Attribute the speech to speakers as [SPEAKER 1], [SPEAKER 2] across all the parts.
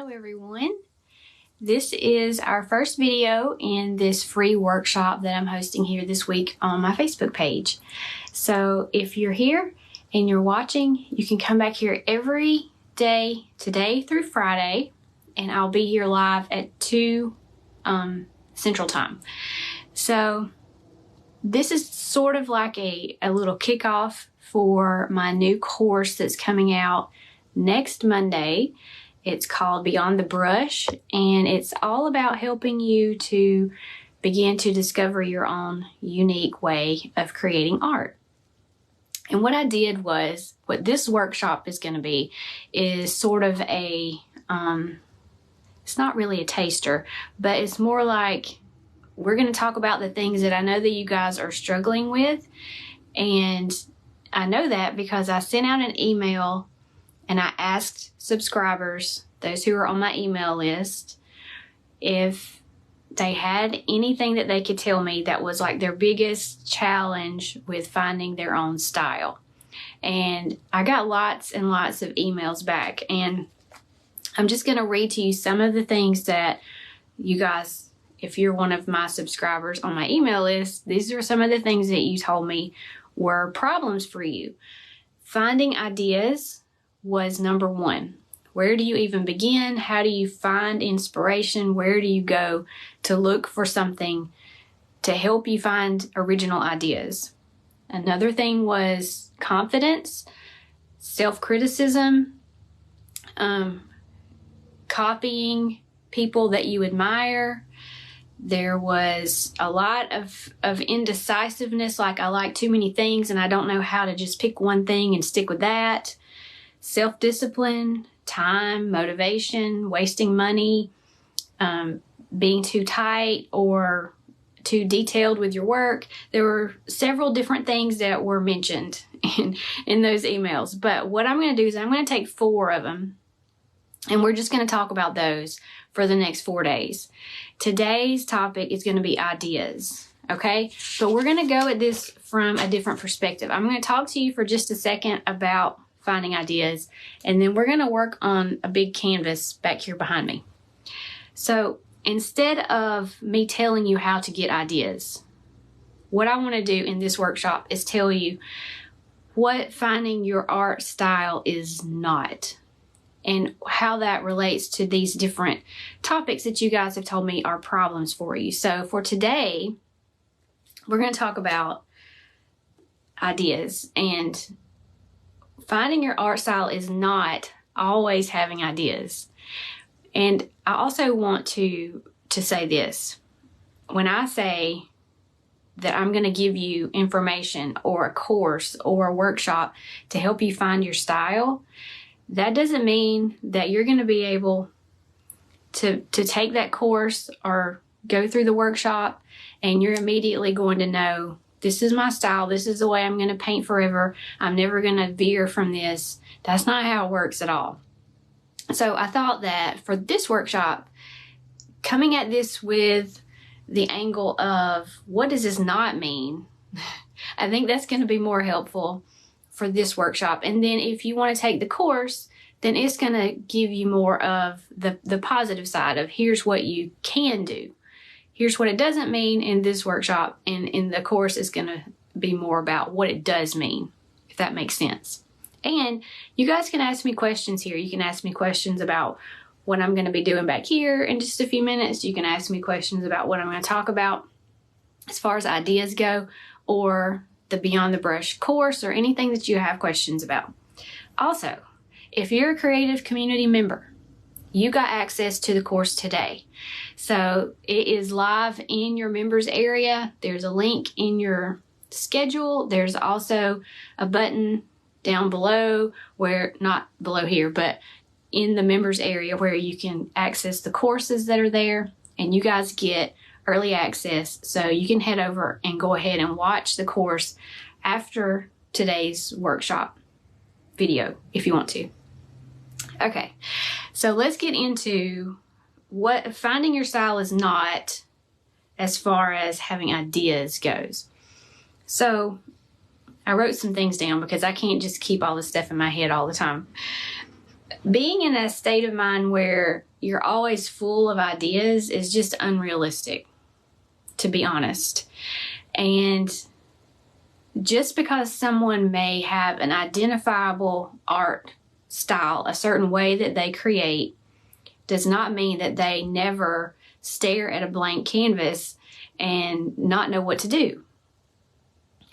[SPEAKER 1] Hello everyone. This is our first video in this free workshop that I'm hosting here this week on my Facebook page. So if you're here and you're watching, you can come back here every day, today through Friday, and I'll be here live at 2 Central Time. So this is sort of like a little kickoff for my new course that's coming out next Monday. It's called Beyond the Brush, and it's all about helping you to begin to discover your own unique way of creating art. And what I did was, what this workshop is going to be is sort of a, it's not really a taster, but it's more like we're going to talk about the things that I know that you guys are struggling with. And I know that because I sent out an email and I asked subscribers, those who are on my email list, if they had anything that they could tell me that was like their biggest challenge with finding their own style. And I got lots and lots of emails back. And I'm just going to read to you some of the things that you guys, if you're one of my subscribers on my email list, these are some of the things that you told me were problems for you. Finding ideas was number one. Where do you even begin? How do you find inspiration? Where do you go to look for something to help you find original ideas? Another thing was confidence, self-criticism, copying people that you admire. There was a lot of indecisiveness, like I like too many things and I don't know how to just pick one thing and stick with that. Self-discipline, time, motivation, wasting money, being too tight or too detailed with your work. There were several different things that were mentioned in those emails. But what I'm going to do is I'm going to take 4 of them, and we're just going to talk about those for the next 4 days. Today's topic is going to be ideas. Okay, but we're going to go at this from a different perspective. I'm going to talk to you for just a second about finding ideas, and then we're going to work on a big canvas back here behind me. So instead of me telling you how to get ideas, what I want to do in this workshop is tell you what finding your art style is not, and how that relates to these different topics that you guys have told me are problems for you. So for today, we're going to talk about ideas, and finding your art style is not always having ideas. And I also want to say this. When I say that I'm going to give you information or a course or a workshop to help you find your style, that doesn't mean that you're going to be able to take that course or go through the workshop and you're immediately going to know, this is my style. This is the way I'm going to paint forever. I'm never going to veer from this. That's not how it works at all. So I thought that for this workshop, coming at this with the angle of what does this not mean, I think that's going to be more helpful for this workshop. And then if you want to take the course, then it's going to give you more of the positive side of here's what you can do. Here's what it doesn't mean in this workshop, and in the course is going to be more about what it does mean, if that makes sense. And you guys can ask me questions here. You can ask me questions about what I'm going to be doing back here in just a few minutes. You can ask me questions about what I'm going to talk about as far as ideas go, or the Beyond the Brush course, or anything that you have questions about. Also, if you're a creative community member, you got access to the course today. So it is live in your members area. There's a link in your schedule. There's also a button down below, where, not below here, but in the members area, where you can access the courses that are there, and you guys get early access. So you can head over and go ahead and watch the course after today's workshop video if you want to. Okay, so let's get into what finding your style is not as far as having ideas goes. So I wrote some things down because I can't just keep all this stuff in my head all the time. Being in a state of mind where you're always full of ideas is just unrealistic, to be honest. And just because someone may have an identifiable art style, a certain way that they create, does not mean that they never stare at a blank canvas and not know what to do.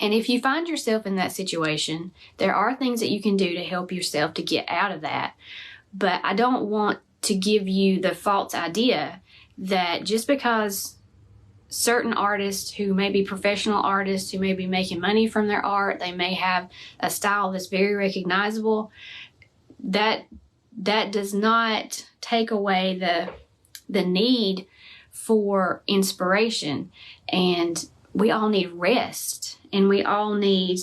[SPEAKER 1] And if you find yourself in that situation, there are things that you can do to help yourself to get out of that. But I don't want to give you the false idea that just because certain artists who may be professional artists, who may be making money from their art, they may have a style that's very recognizable, that does not take away the need for inspiration. And we all need rest, and we all need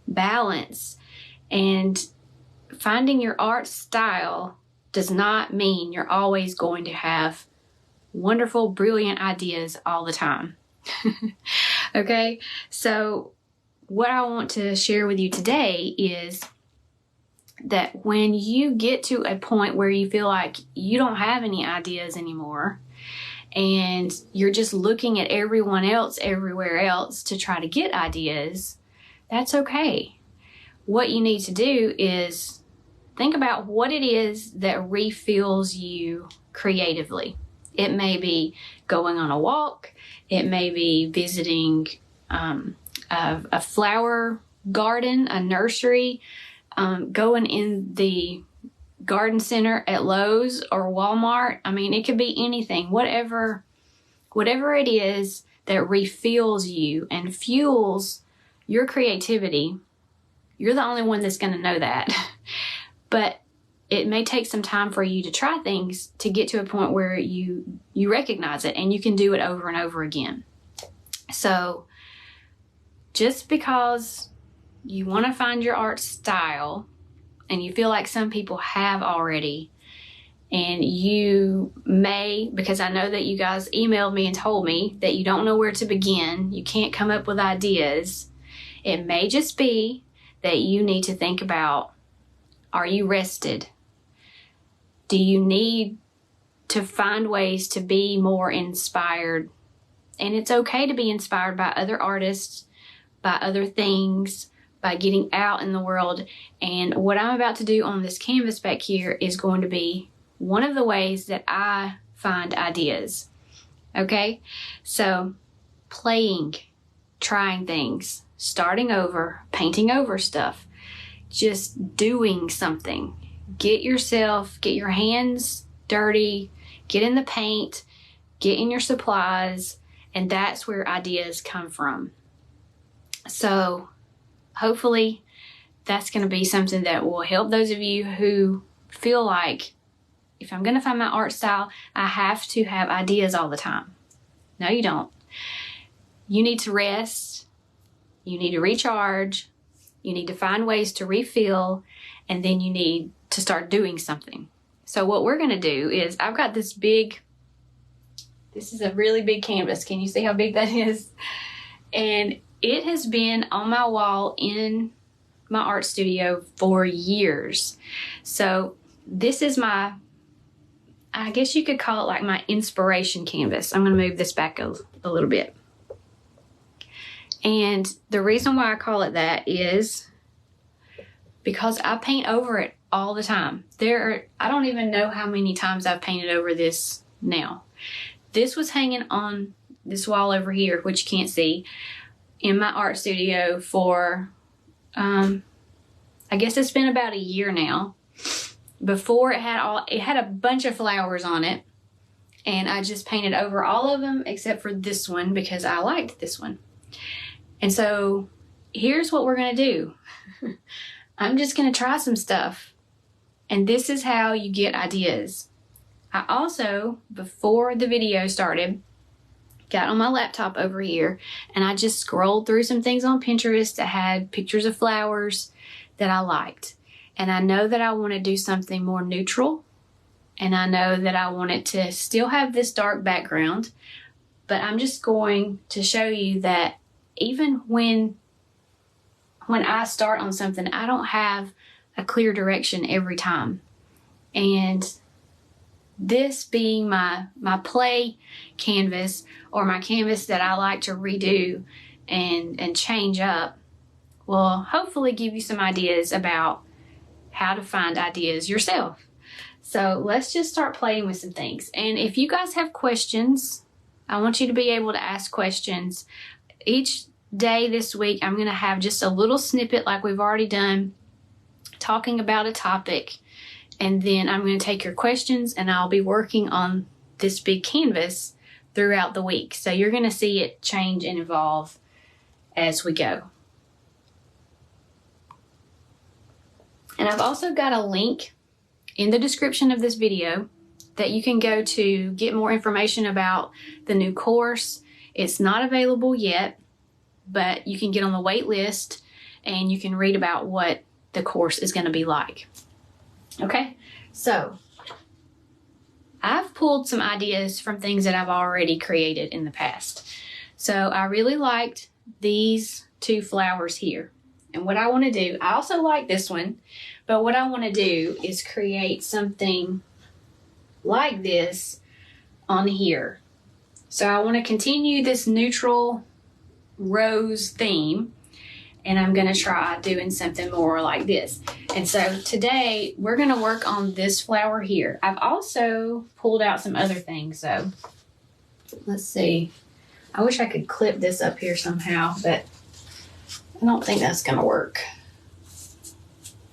[SPEAKER 1] balance. And finding your art style does not mean you're always going to have wonderful, brilliant ideas all the time. Okay, so what I want to share with you today is that when you get to a point where you feel like you don't have any ideas anymore, and you're just looking at everyone else everywhere else to try to get ideas, that's okay. What you need to do is think about what it is that refills you creatively. It may be going on a walk. It may be visiting a flower garden, a nursery, going in the garden center at Lowe's or Walmart. I mean, it could be anything. Whatever it is that refills you and fuels your creativity, you're the only one that's going to know that. But it may take some time for you to try things to get to a point where you recognize it and you can do it over and over again. So just because you want to find your art style and you feel like some people have already, and you may, because I know that you guys emailed me and told me that you don't know where to begin, you can't come up with ideas, it may just be that you need to think about, are you rested? Do you need to find ways to be more inspired? And it's okay to be inspired by other artists, by other things, by getting out in the world. And what I'm about to do on this canvas back here is going to be one of the ways that I find ideas. Okay? So playing, trying things, starting over, painting over stuff, just doing something. Get your hands dirty, get in the paint, get in your supplies, and that's where ideas come from. So hopefully that's going to be something that will help those of you who feel like, if I'm going to find my art style, I have to have ideas all the time. No, you don't. You need to rest. You need to recharge. You need to find ways to refill, and then you need to start doing something. So what we're going to do is, I've got this is a really big canvas. Can you see how big that is? And it has been on my wall in my art studio for years. So this is my, I guess you could call it like my inspiration canvas. I'm going to move this back a little bit. And the reason why I call it that is because I paint over it all the time. I don't even know how many times I've painted over this now. This was hanging on this wall over here, which you can't see, in my art studio for, I guess it's been about a year now. Before it had a bunch of flowers on it, and I just painted over all of them except for this one because I liked this one. And so here's what we're gonna do. I'm just gonna try some stuff, and this is how you get ideas. I also, before the video started, got on my laptop over here and I just scrolled through some things on Pinterest that had pictures of flowers that I liked. And I know that I want to do something more neutral, and I know that I want it to still have this dark background, but I'm just going to show you that even when I start on something, I don't have a clear direction every time. And this being my play canvas, or my canvas that I like to redo and change up, will hopefully give you some ideas about how to find ideas yourself. So let's just start playing with some things. And if you guys have questions, I want you to be able to ask questions. Each day this week, I'm going to have just a little snippet like we've already done, talking about a topic. And then I'm going to take your questions, and I'll be working on this big canvas throughout the week. So you're going to see it change and evolve as we go. And I've also got a link in the description of this video that you can go to get more information about the new course. It's not available yet, but you can get on the wait list and you can read about what the course is going to be like. Okay, so I've pulled some ideas from things that I've already created in the past. So I really liked these two flowers here. And what I want to do, I also like this one, but what I want to do is create something like this on here. So I want to continue this neutral rose theme, and I'm going to try doing something more like this. And so today we're going to work on this flower here. I've also pulled out some other things, so let's see. I wish I could clip this up here somehow, but I don't think that's going to work.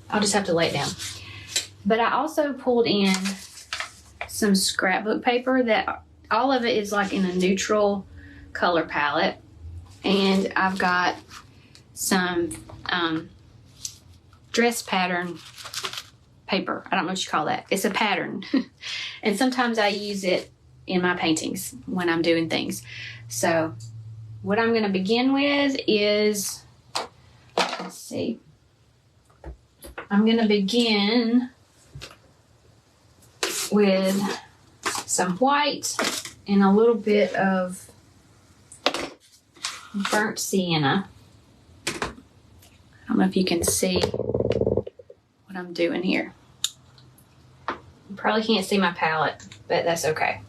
[SPEAKER 1] I'll just have to lay it down. But I also pulled in some scrapbook paper that all of it is like in a neutral color palette. And I've got some dress pattern paper. I don't know what you call that. It's a pattern. And sometimes I use it in my paintings when I'm doing things. So what I'm going to begin with is, let's see, I'm going to begin with some white and a little bit of burnt sienna. I don't know if you can see what I'm doing here. You probably can't see my palette, but that's okay.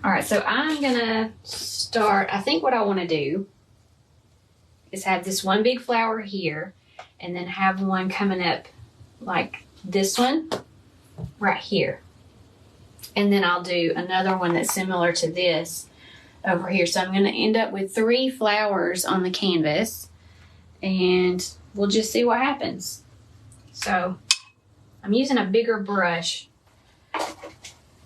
[SPEAKER 1] All right, so I'm gonna start. I think what I want to do is have this one big flower here, and then have one coming up like this one right here. And then I'll do another one that's similar to this over here. So I'm going to end up with 3 flowers on the canvas, and we'll just see what happens. So I'm using a bigger brush,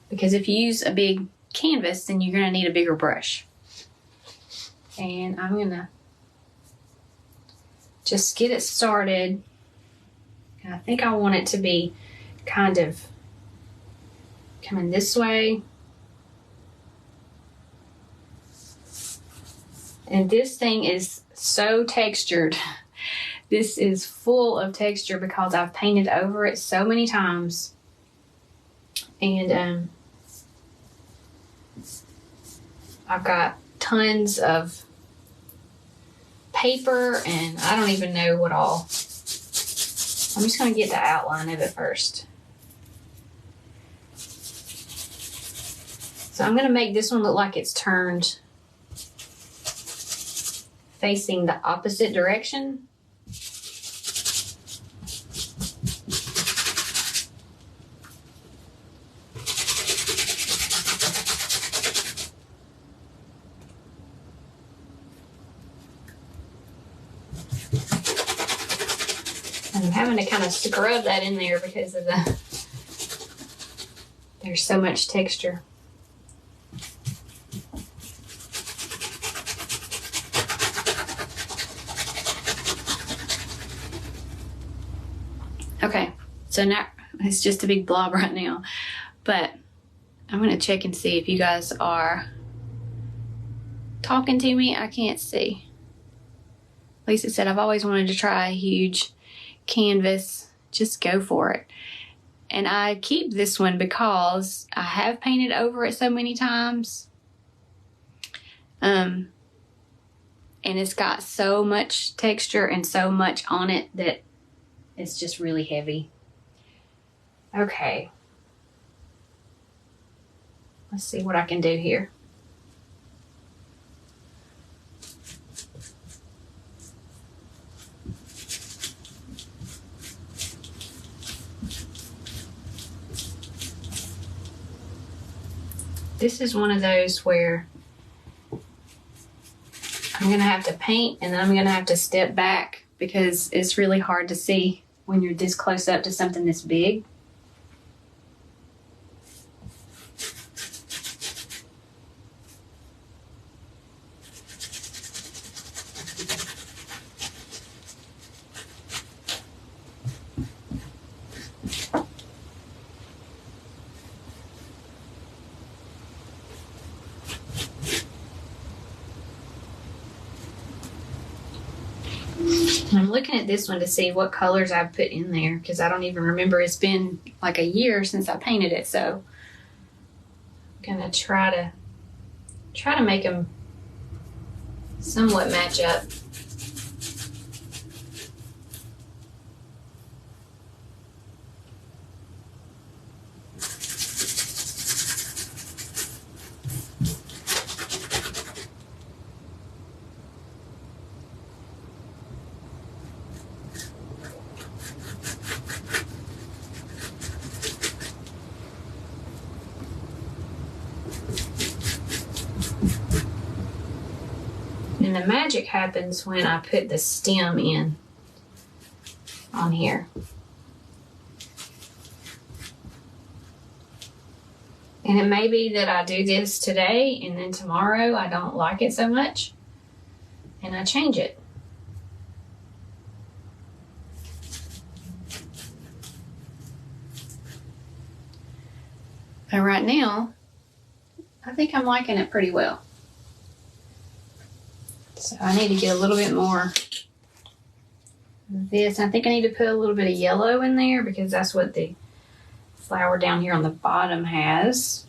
[SPEAKER 1] because if you use a big canvas, then you're going to need a bigger brush. And I'm going to just get it started. And I think I want it to be kind of coming this way. And this thing is so textured. This is full of texture because I've painted over it so many times. And I've got tons of paper, and I don't even know what all. I'm just going to get the outline of it first. So I'm going to make this one look like it's turned facing the opposite direction. I'm having to kind of scrub that in there because of there's so much texture. Okay, so now it's just a big blob right now, but I'm going to check and see if you guys are talking to me. I can't see. Lisa said, I've always wanted to try a huge canvas. Just go for it. And I keep this one because I have painted over it so many times. And it's got so much texture and so much on it that It's just really heavy. Okay. Let's see what I can do here. This is one of those where I'm going to have to paint and then I'm going to have to step back because it's really hard to see when you're this close up to something this big. I'm looking at this one to see what colors I've put in there because I don't even remember. It's been like a year since I painted it, so I'm gonna try to make them somewhat match up. And the magic happens when I put the stem in on here. And it may be that I do this today and then tomorrow I don't like it so much and I change it. But right now, I think I'm liking it pretty well. So I need to get a little bit more of this. I think I need to put a little bit of yellow in there because that's what the flower down here on the bottom has.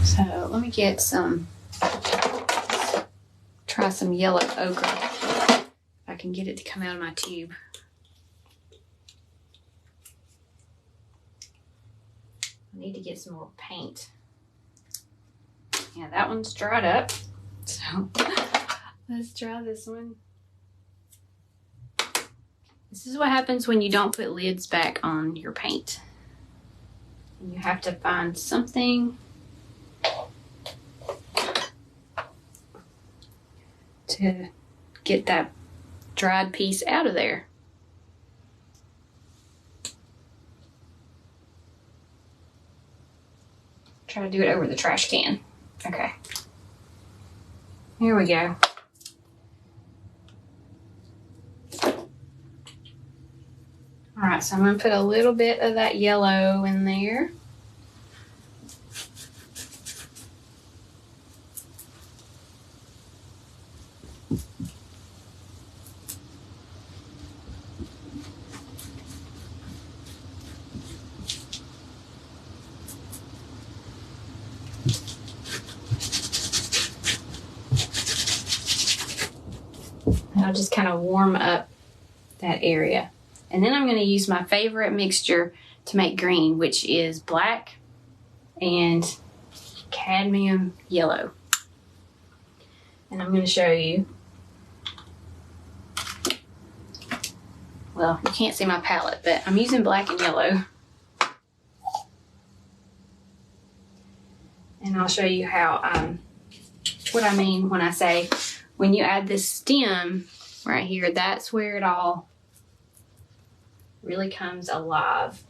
[SPEAKER 1] So let me get try some yellow ochre. If I can get it to come out of my tube. I need to get some more paint. Yeah, that one's dried up. So let's try this one. This is what happens when you don't put lids back on your paint. You have to find something to get that dried piece out of there. Try to do it over the trash can. Okay. Here we go. All right, so I'm going to put a little bit of that yellow in there. And I'll just kind of warm up that area. And then I'm going to use my favorite mixture to make green, which is black and cadmium yellow. And I'm going to show you. Well, you can't see my palette, but I'm using black and yellow. And I'll show you how, what I mean when I say, when you add this stem right here, that's where it all really comes alive.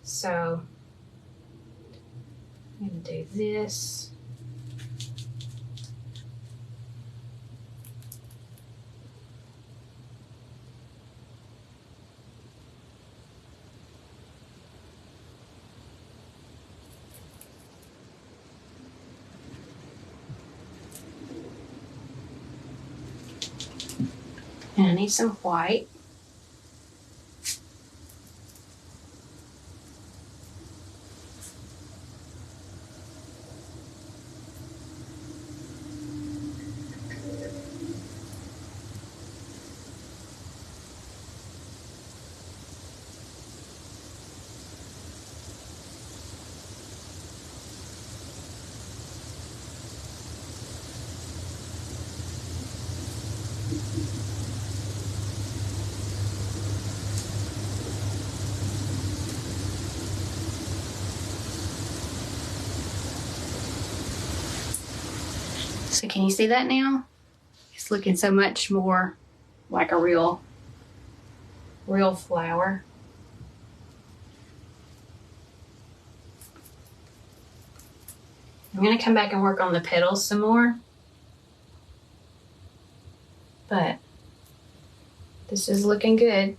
[SPEAKER 1] So I'm going to do this. And I need some white. So can you see that now? It's looking so much more like a real flower. I'm gonna come back and work on the petals some more. But this is looking good.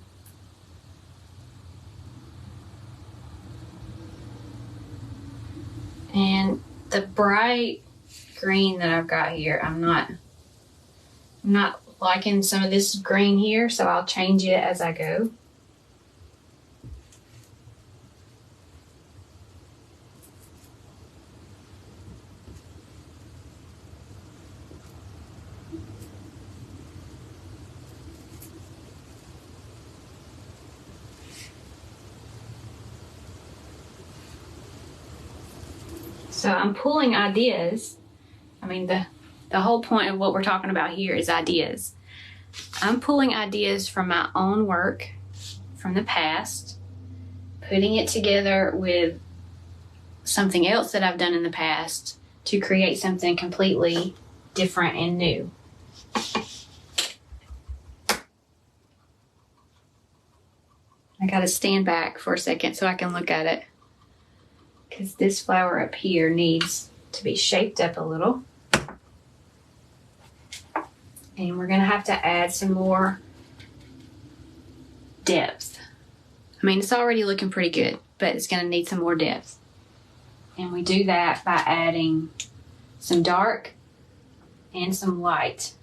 [SPEAKER 1] And the bright green that I've got here, I'm not liking some of this green here, so I'll change it as I go. So I'm pulling ideas. I mean, the whole point of what we're talking about here is ideas. I'm pulling ideas from my own work from the past, putting it together with something else that I've done in the past to create something completely different and new. I gotta stand back for a second so I can look at it, because this flower up here needs to be shaped up a little. And we're gonna have to add some more depth. I mean, it's already looking pretty good, but it's gonna need some more depth. And we do that by adding some dark and some light.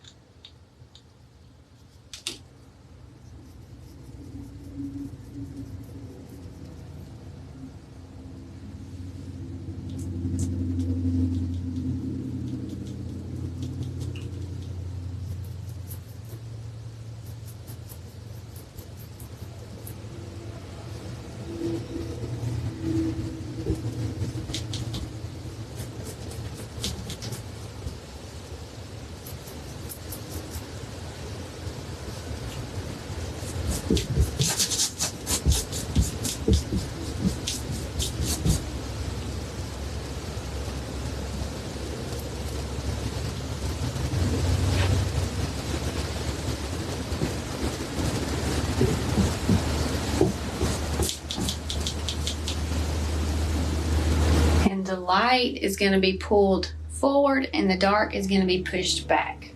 [SPEAKER 1] And the light is going to be pulled forward and the dark is going to be pushed back.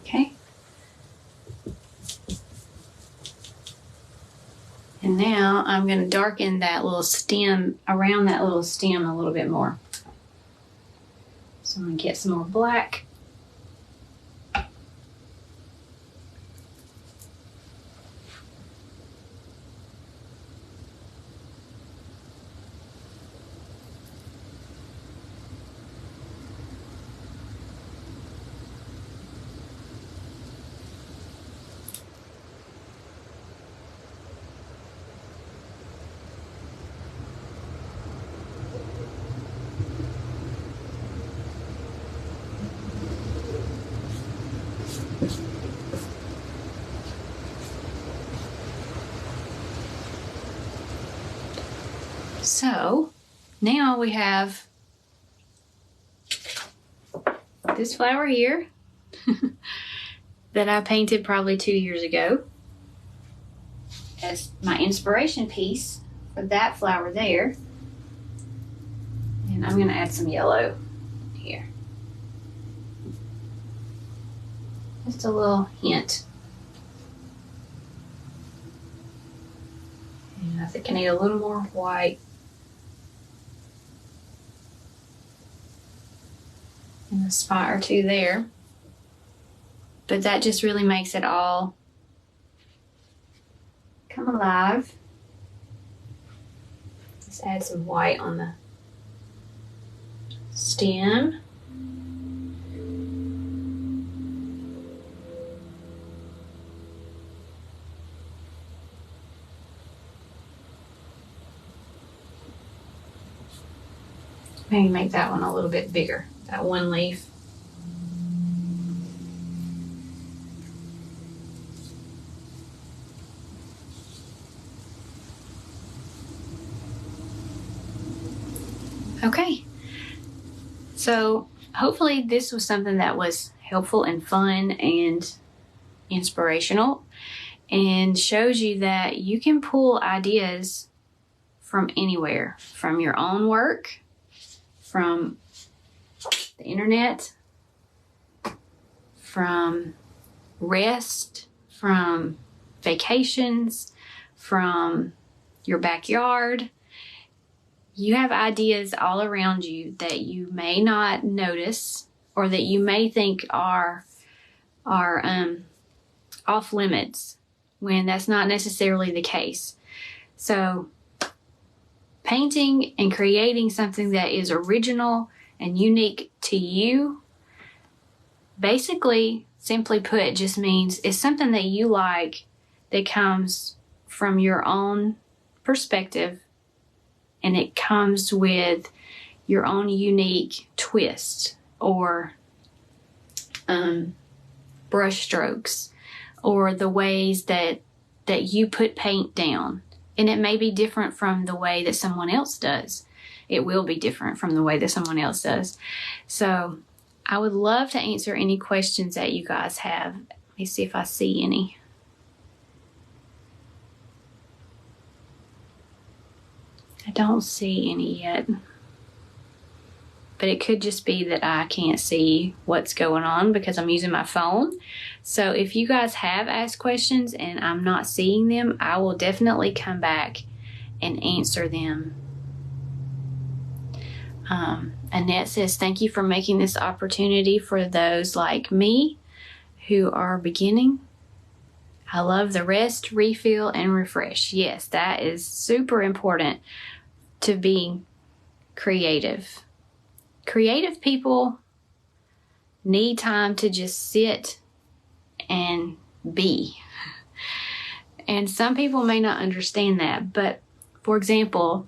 [SPEAKER 1] Okay. And now I'm going to darken that little stem, around that little stem a little bit more. So I'm going to get some more black. So now we have this flower here that I painted probably 2 years ago as my inspiration piece for that flower there. And I'm going to add some yellow here. Just a little hint. And I think I need a little more white. And a spot or two there. But that just really makes it all come alive. Let's add some white on the stem. Maybe make that one a little bit bigger, that one leaf. Okay, so hopefully this was something that was helpful and fun and inspirational and shows you that you can pull ideas from anywhere, from your own work, from the internet, from rest, from vacations, from your backyard. You have ideas all around you that you may not notice or that you may think are off limits when that's not necessarily the case. So painting and creating something that is original and unique to you, basically, simply put, just means it's something that you like that comes from your own perspective, and it comes with your own unique twist or brush strokes or the ways that you put paint down. And it may be different from the way that someone else does. It will be different from the way that someone else does. So I would love to answer any questions that you guys have. Let me see if I see any. I don't see any yet. But it could just be that I can't see what's going on because I'm using my phone. So if you guys have asked questions and I'm not seeing them, I will definitely come back and answer them. Annette says, thank you for making this opportunity for those like me who are beginning. I love the rest, refill, and refresh. Yes, that is super important to being creative. Creative people need time to just sit and be. And some people may not understand that, but for example,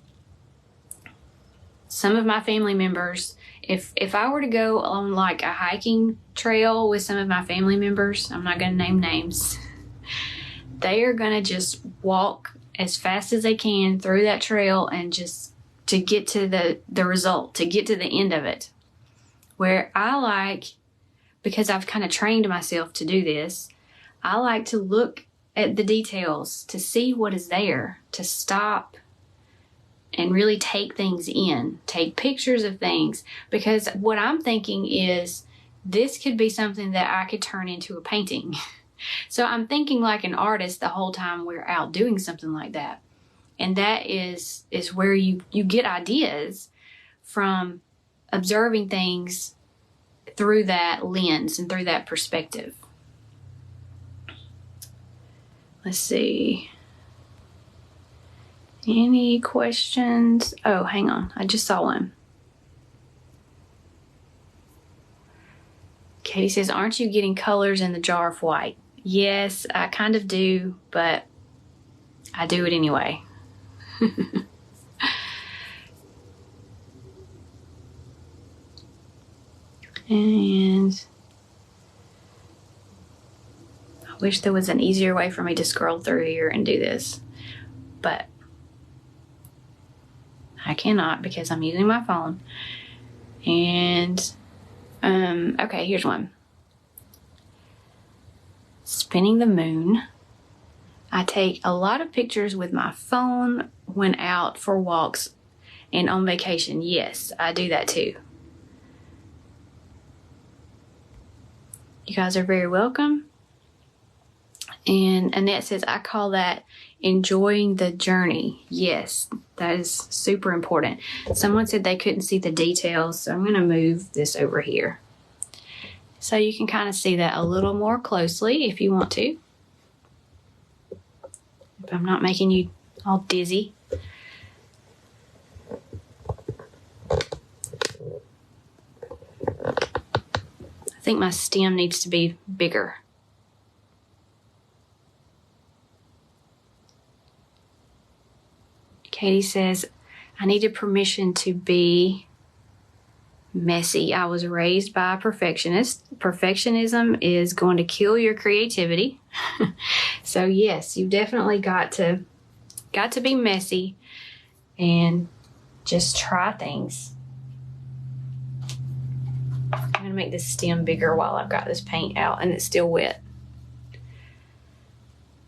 [SPEAKER 1] some of my family members, if I were to go on like a hiking trail with some of my family members, I'm not going to name names, they are going to just walk as fast as they can through that trail and just to get to the result, to get to the end of it. Where I like, because I've kind of trained myself to do this, I like to look at the details, to see what is there, to stop and really take things in, take pictures of things. Because what I'm thinking is, this could be something that I could turn into a painting. So I'm thinking like an artist the whole time we're out doing something like that. And that is where you get ideas from observing things through that lens and through that perspective. Let's see. Any questions? Oh, hang on. I just saw one. Katie says, aren't you getting colors in the jar of white? Yes, I kind of do, but I do it anyway. And I wish there was an easier way for me to scroll through here and do this, but I cannot because I'm using my phone. And okay, here's one. spinning the moon. I take a lot of pictures with my phone when out for walks and on vacation. Yes, I do that too. You guys are very welcome. And Annette says, I call that enjoying the journey. Yes, that is super important. Someone said they couldn't see the details, so I'm going to move this over here. So you can kind of see that a little more closely if you want to. If I'm not making you all dizzy. I think my stem needs to be bigger. Katie says, I needed permission to be messy. I was raised by a perfectionist. Perfectionism is going to kill your creativity. So yes, you definitely got to be messy and just try things. I'm going to make this stem bigger while I've got this paint out and it's still wet.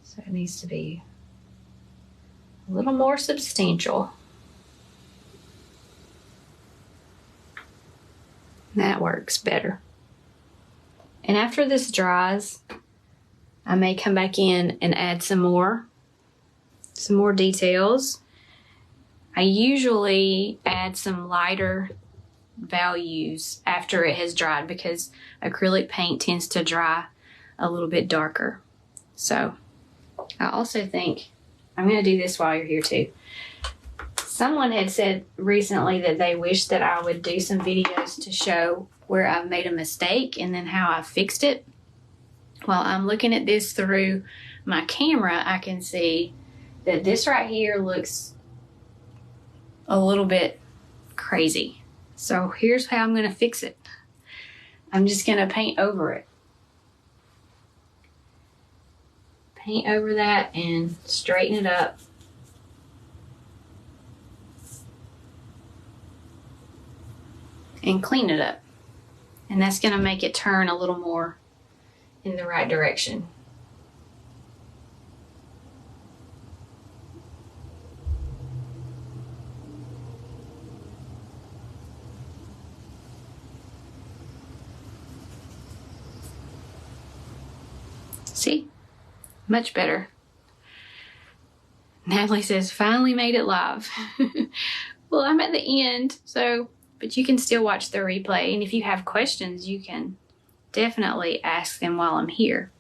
[SPEAKER 1] So it needs to be a little more substantial. That works better. And after this dries, I may come back in and add some more details. I usually add some lighter values after it has dried because acrylic paint tends to dry a little bit darker. So I also think I'm going to do this while you're here too. Someone had said recently that they wish that I would do some videos to show where I've made a mistake and then how I fixed it. While I'm looking at this through my camera, I can see that this right here looks a little bit crazy. So here's how I'm going to fix it. I'm just going to paint over it. Paint over that and straighten it up. And clean it up. And that's going to make it turn a little more in the right direction. See? Much better. Natalie says, finally made it live. Well, I'm at the end, but you can still watch the replay. And if you have questions, you can definitely ask them while I'm here.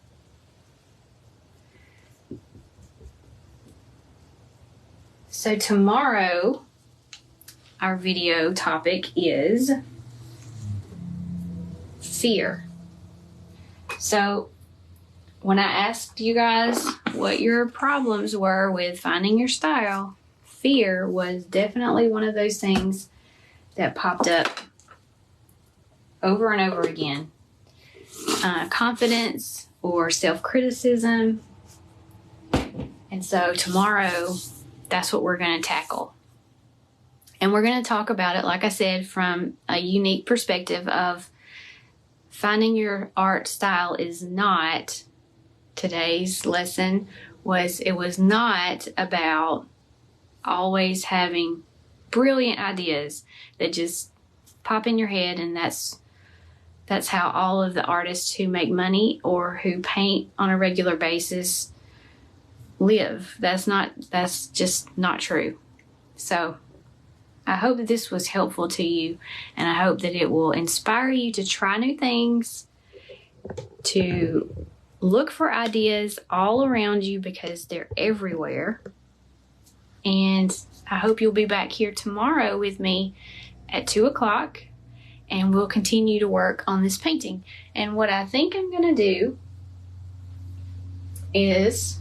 [SPEAKER 1] So tomorrow, our video topic is fear. So when I asked you guys what your problems were with finding your style, fear was definitely one of those things that popped up over and over again. Confidence or self-criticism. And so tomorrow, that's what we're going to tackle. And we're going to talk about it, like I said, from a unique perspective of finding your art style is not, today's lesson was not about always having brilliant ideas that just pop in your head, and that's how all of the artists who make money or who paint on a regular basis live. That's just not true. So I hope that this was helpful to you, and I hope that it will inspire you to try new things, to look for ideas all around you because they're everywhere. And I hope you'll be back here tomorrow with me at 2 o'clock, and we'll continue to work on this painting. And what I think I'm going to do is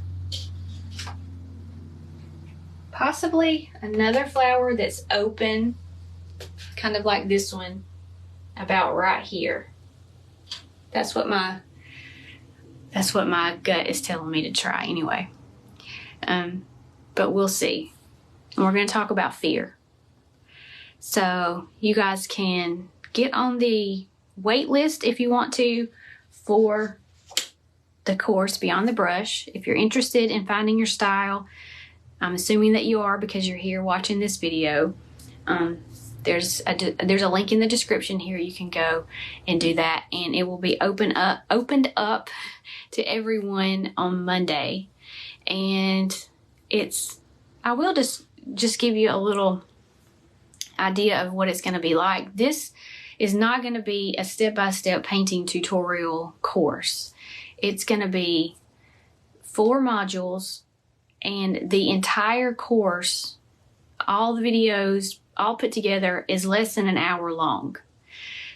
[SPEAKER 1] possibly another flower that's open, kind of like this one, about right here. That's what my gut is telling me to try anyway. But we'll see. And we're going to talk about fear. So you guys can get on the wait list if you want to for the course Beyond the Brush. If you're interested in finding your style, I'm assuming that you are because you're here watching this video. There's a link in the description here. You can go and do that, and it will be opened up to everyone on Monday. And I will just give you a little idea of what it's going to be like. This is not going to be a step-by-step painting tutorial course. It's going to be 4 modules, and the entire course, all the videos, all put together, is less than an hour long.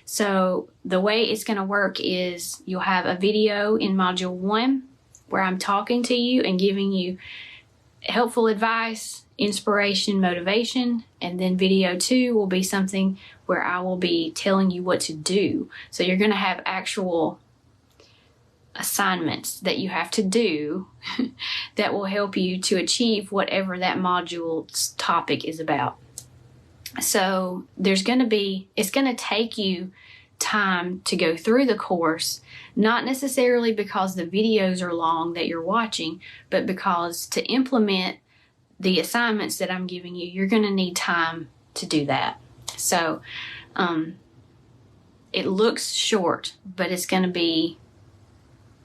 [SPEAKER 1] So the way it's going to work is you'll have a video in module 1 where I'm talking to you and giving you helpful advice, inspiration, motivation, and then video 2 will be something where I will be telling you what to do. So you're going to have actual assignments that you have to do that will help you to achieve whatever that module's topic is about. So it's going to take you time to go through the course, not necessarily because the videos are long that you're watching, but because to implement the assignments that I'm giving you, you're going to need time to do that. So it looks short, but it's going to be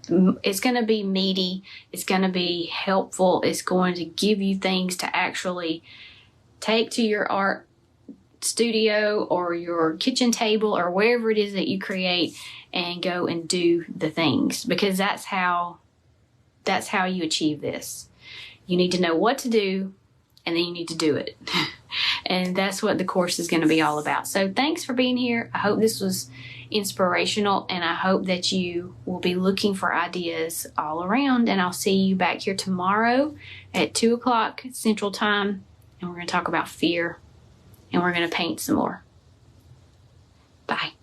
[SPEAKER 1] meaty. It's going to be helpful. It's going to give you things to actually take to your art studio or your kitchen table or wherever it is that you create and go and do the things, because that's how you achieve this. You need to know what to do, and then you need to do it. And that's what the course is going to be all about. So thanks for being here. I hope this was inspirational, and I hope that you will be looking for ideas all around. And I'll see you back here tomorrow at 2 o'clock Central Time, and we're going to talk about fear, and we're going to paint some more. Bye.